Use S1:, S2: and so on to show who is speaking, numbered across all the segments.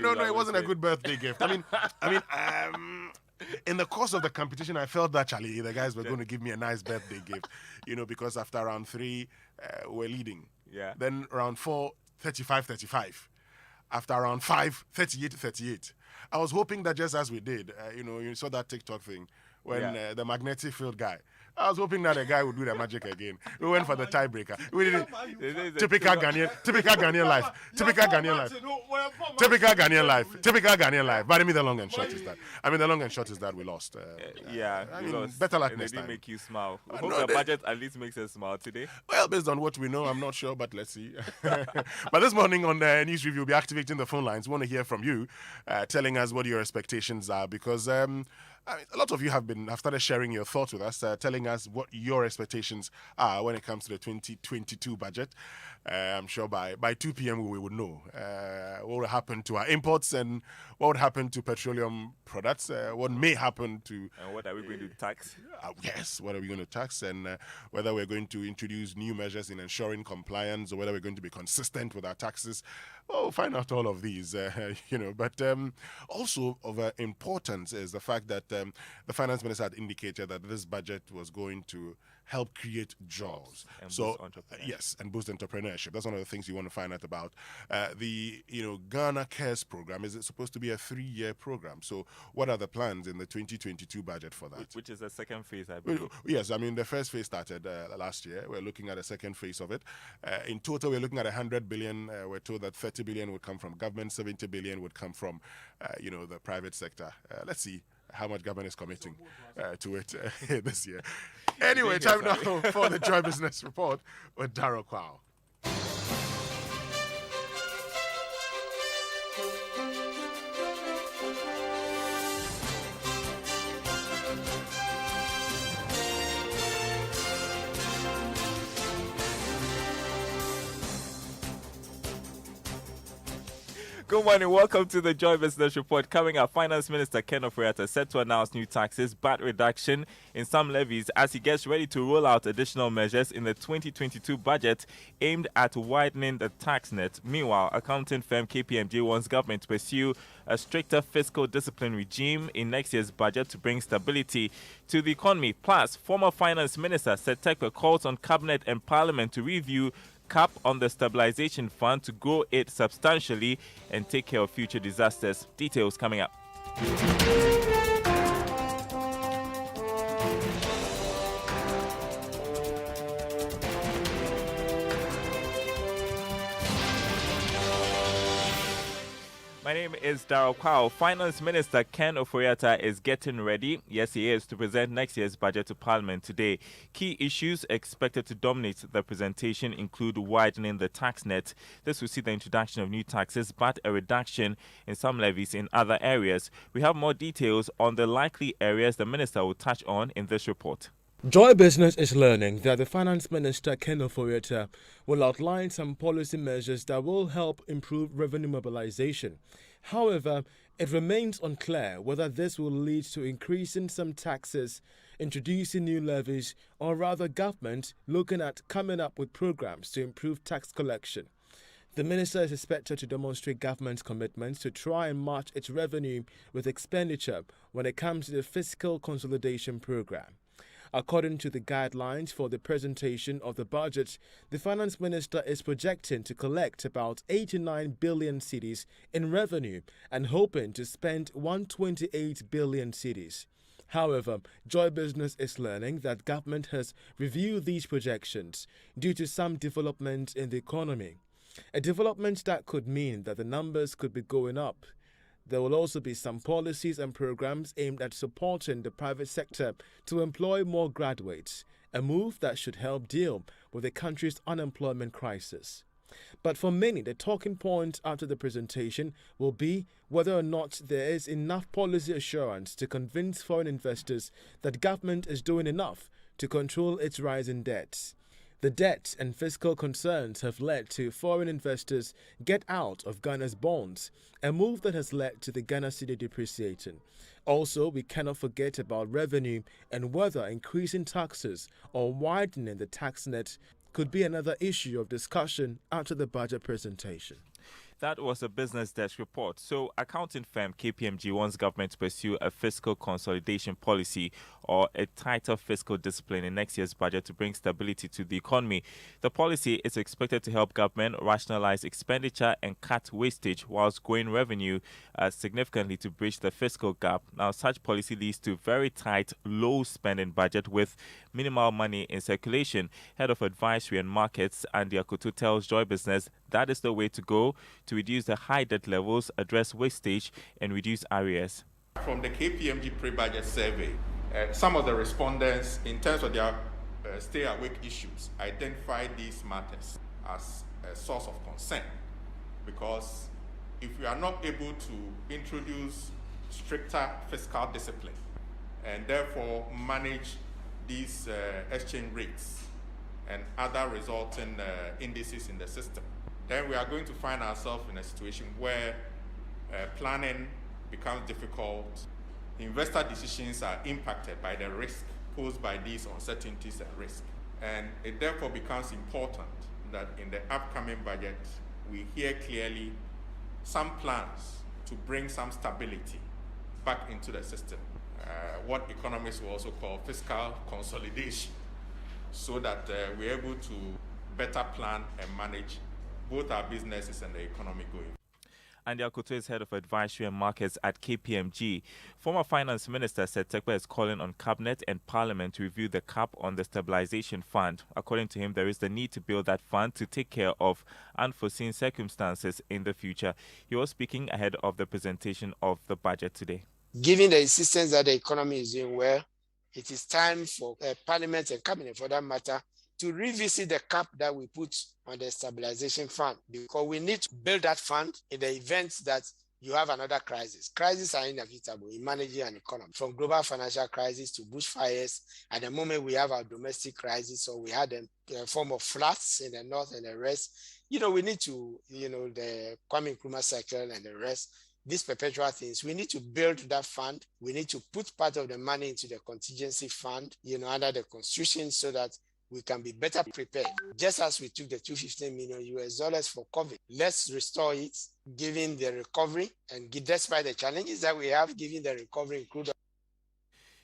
S1: No, it wasn't a good birthday gift. In the course of the competition, I felt that, Charlie, the guys were going to give me a nice birthday gift, because after round 3, we're leading.
S2: Yeah.
S1: Then round 4, 35-35. After round 5, 38-38. I was hoping that just as we did, you saw that TikTok thing when the magnetic field guy. I was hoping that a guy would do the magic again. We went for the tiebreaker. We didn't. Typical Ghanaian life. Typical Ghanaian life. Typical Ghanaian life. Typical Ghanaian life. But the long and short is that we lost.
S2: We lost.
S1: Better luck
S2: and
S1: next
S2: it didn't
S1: time.
S2: make you smile. I hope the budget at least makes us smile today.
S1: Well, based on what we know, I'm not sure, but let's see. But this morning on the News Review, we'll be activating the phone lines. We want to hear from you, telling us what your expectations are, because a lot of you have started sharing your thoughts with us, telling us what your expectations are when it comes to the 2022 budget. I'm sure by 2 p.m. we would know what will happen to our imports and what would happen to petroleum products, what may happen to...
S2: And what are we going to tax?
S1: Yes, what are we going to tax, and whether we're going to introduce new measures in ensuring compliance, or whether we're going to be consistent with our taxes. Well, we'll find out all of these, But also of importance is the fact that the finance minister had indicated that this budget was going to help create jobs.
S2: And
S1: so,
S2: boost entrepreneurship.
S1: yes, and boost entrepreneurship. That's one of the things you want to find out about. The Ghana Cares program, is it supposed to be a 3-year program? So what are the plans in the 2022 budget for that?
S2: Which is the second phase, I believe.
S1: Yes, the first phase started last year. We're looking at a second phase of it. In total, we're looking at 100 billion. We're told that 30 billion would come from government, 70 billion would come from, the private sector. Let's see how much government is committing to it this year. Anyway, time now for the Joy Business Report with Darryl Kwao.
S2: Good morning, welcome to the Joy Business Report. Coming up, Finance Minister Ken Ofori-Atta set to announce new taxes, VAT reduction in some levies as he gets ready to roll out additional measures in the 2022 budget aimed at widening the tax net. Meanwhile, accounting firm KPMG wants government to pursue a stricter fiscal discipline regime in next year's budget to bring stability to the economy. Plus, former Finance Minister Setekwe calls on Cabinet and Parliament to review cap on the stabilization fund to grow it substantially and take care of future disasters. Details coming up. My name is Darryl Kwao. Finance Minister Ken Ofori-Atta is getting ready. Yes, he is, to present next year's budget to Parliament today. Key issues expected to dominate the presentation include widening the tax net. This will see the introduction of new taxes, but a reduction in some levies in other areas. We have more details on the likely areas the minister will touch on in this report.
S3: Joy Business is learning that the Finance Minister Ken Ofori-Atta will outline some policy measures that will help improve revenue mobilization. However, it remains unclear whether this will lead to increasing some taxes, introducing new levies, or rather government looking at coming up with programs to improve tax collection. The minister is expected to demonstrate government's commitments to try and match its revenue with expenditure when it comes to the fiscal consolidation program. According to the guidelines for the presentation of the budget, the finance minister is projecting to collect about 89 billion cedis in revenue and hoping to spend 128 billion cedis. However, Joy Business is learning that government has reviewed these projections due to some development in the economy. A development that could mean that the numbers could be going up. There will also be some policies and programs aimed at supporting the private sector to employ more graduates, a move that should help deal with the country's unemployment crisis. But for many, the talking point after the presentation will be whether or not there is enough policy assurance to convince foreign investors that government is doing enough to control its rising debts. The debt and fiscal concerns have led to foreign investors get out of Ghana's bonds, a move that has led to the Ghana cedi depreciating. Also, we cannot forget about revenue and whether increasing taxes or widening the tax net could be another issue of discussion after the budget presentation.
S2: That was a Business Desk report. So, accounting firm KPMG wants government to pursue a fiscal consolidation policy or a tighter fiscal discipline in next year's budget to bring stability to the economy. The policy is expected to help government rationalize expenditure and cut wastage whilst growing revenue significantly to bridge the fiscal gap. Now, such policy leads to very tight, low spending budget with minimal money in circulation. Head of Advisory and Markets, Andy Akoto, tells Joy Business that is the way to go to reduce the high debt levels, address wastage, and reduce arrears.
S4: From the KPMG pre-budget survey, some of the respondents, in terms of their stay-awake issues, identified these matters as a source of concern, because if we are not able to introduce stricter fiscal discipline and therefore manage these exchange rates and other resulting indices in the system, then we are going to find ourselves in a situation where planning becomes difficult. Investor decisions are impacted by the risk posed by these uncertainties and risk. And it therefore becomes important that in the upcoming budget, we hear clearly some plans to bring some stability back into the system, what economists will also call fiscal consolidation, so that we're able to better plan and manage both our businesses and the economy going.
S2: Andy Akoto is head of advisory and markets at KPMG. Former Finance Minister said Tekpa is calling on Cabinet and Parliament to review the cap on the Stabilization Fund. According to him, there is the need to build that fund to take care of unforeseen circumstances in the future. He was speaking ahead of the presentation of the budget today.
S5: Given the insistence that the economy is doing well, it is time for Parliament and Cabinet, for that matter, to revisit the cap that we put on the Stabilization Fund, because we need to build that fund in the event that you have another crisis. Crises are inevitable in managing an economy, from global financial crisis to bushfires. At the moment, we have our domestic crisis, so we had a form of floods in the north and the rest. We need to, the Kwame Nkrumah cycle and the rest, these perpetual things, we need to build that fund. We need to put part of the money into the contingency fund, under the constitution, so that we can be better prepared. Just as we took the $215 million for COVID, let's restore it, given the recovery and despite the challenges that we have, given the recovery in crude.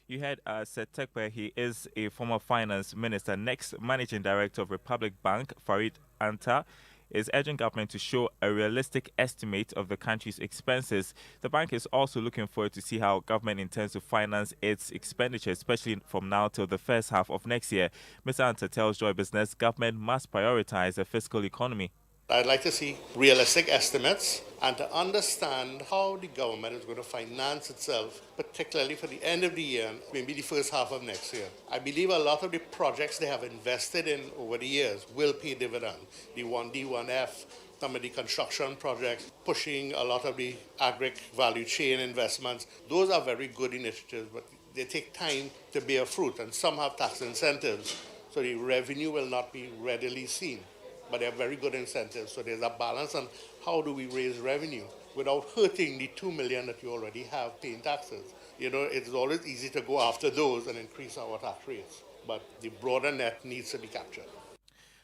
S2: You heard Seth Tekpa. He is a former finance minister. Next, managing director of Republic Bank, Farid Anta, is urging government to show a realistic estimate of the country's expenses. The bank is also looking forward to see how government intends to finance its expenditure, especially from now till the first half of next year. Mr. Anta tells Joy Business government must prioritize a fiscal economy.
S6: I'd like to see realistic estimates and to understand how the government is going to finance itself, particularly for the end of the year and maybe the first half of next year. I believe a lot of the projects they have invested in over the years will pay dividend. The 1D, 1F, some of the construction projects, pushing a lot of the agri value chain investments. Those are very good initiatives, but they take time to bear fruit, and some have tax incentives, so the revenue will not be readily seen. But they're very good incentives. So there's a balance on how do we raise revenue without hurting the 2 million that you already have paying taxes. It's always easy to go after those and increase our tax rates. But the broader net needs to be captured.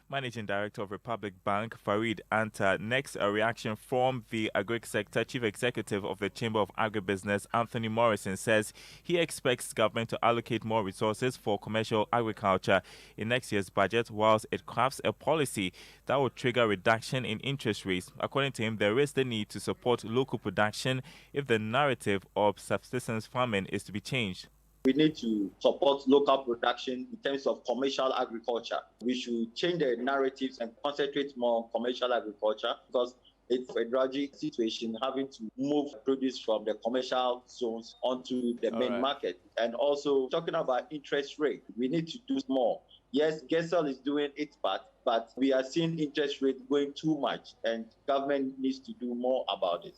S2: Managing Director of Republic Bank, Farid Anta. Next, a reaction from the agri sector. Chief Executive of the Chamber of Agribusiness, Anthony Morrison, says he expects government to allocate more resources for commercial agriculture in next year's budget, whilst it crafts a policy that will trigger reduction in interest rates. According to him, there is the need to support local production if the narrative of subsistence farming is to be changed.
S7: We need to support local production in terms of commercial agriculture. We should change the narratives and concentrate more on commercial agriculture, because it's a tragic situation having to move produce from the commercial zones onto the main market. And also talking about interest rate, we need to do more. Yes, GESEL is doing its part, but we are seeing interest rate going too much, and government needs to do more about it.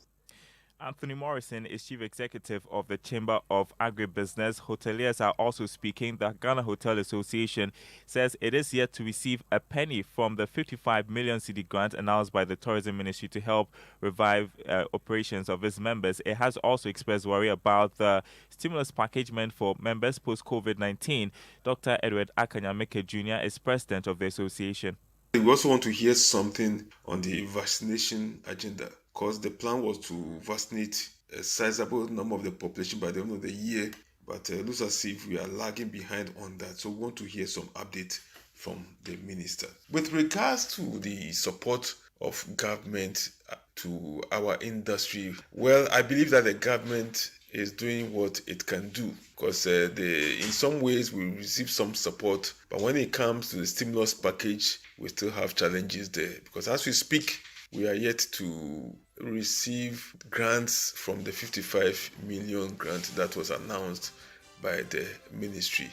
S2: Anthony Morrison is Chief Executive of the Chamber of Agribusiness. Hoteliers are also speaking. The Ghana Hotel Association says it is yet to receive a penny from the 55 million cedi grant announced by the Tourism Ministry to help revive operations of its members. It has also expressed worry about the stimulus package meant for members post-COVID-19. Dr. Edward Akanyameke Jr. is president of the association.
S8: We also want to hear something on the vaccination agenda. because the plan was to vaccinate a sizable number of the population by the end of the year. But it looks as if we are lagging behind on that. So we want to hear some update from the minister. With regards to the support of government to our industry, well, I believe that the government is doing what it can do, because in some ways we receive some support, but when it comes to the stimulus package, we still have challenges there, because as we speak, we are yet to receive grants from the 55 million grant that was announced by the ministry.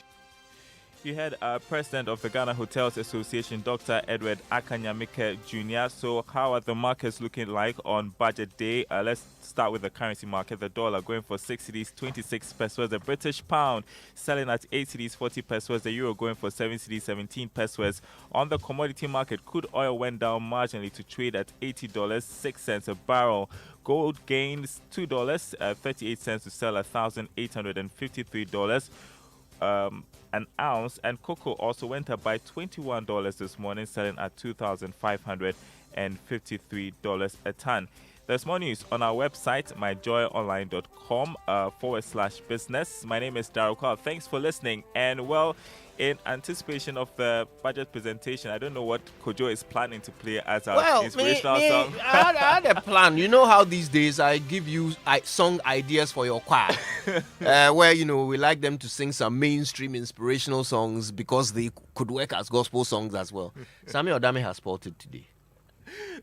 S2: You had President of the Ghana Hotels Association, Dr. Edward Akanyamike Jr. So how are the markets looking like on budget day? Let's start with the currency market. The dollar going for 6 cedis, 26 pesos. The British pound selling at 8 cedis, 40 pesos. The euro going for 7 cedis, 17 pesos. On the commodity market, crude oil went down marginally to trade at $80.06 a barrel. Gold gains $2, 38 cents to sell at $1,853 an ounce, and cocoa also went up by $21 this morning, selling at $2,553 a ton. There's more news on our website, myjoyonline.com/business. My name is Daryl Carl. Thanks for listening. And well, in anticipation of the budget presentation, I don't know what Kojo is planning to play as our inspirational song.
S9: I had a plan. You know how these days I give you song ideas for your choir, where we like them to sing some mainstream inspirational songs because they could work as gospel songs as well. Samuel Adame has spotted today.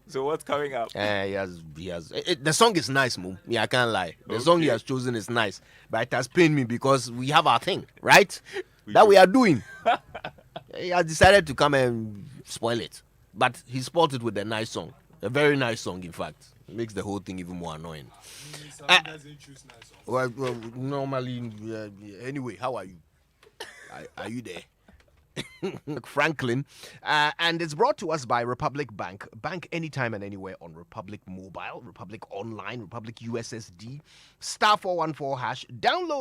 S2: So what's coming up?
S9: He has. The song is nice, Mo. Yeah, I can't lie. The song he has chosen is nice, but it has pained me because we have our thing, right? We are doing. He has decided to come and spoil it, but he spotted with a nice song, a very nice song. In fact, it makes the whole thing even more annoying.
S3: Doesn't choose nice songs.
S9: Well, normally, anyway, how are you? Are you there? Franklin, and it's brought to us by Republic Bank. Bank anytime and anywhere on Republic Mobile, Republic Online, Republic USSD, *414#. Download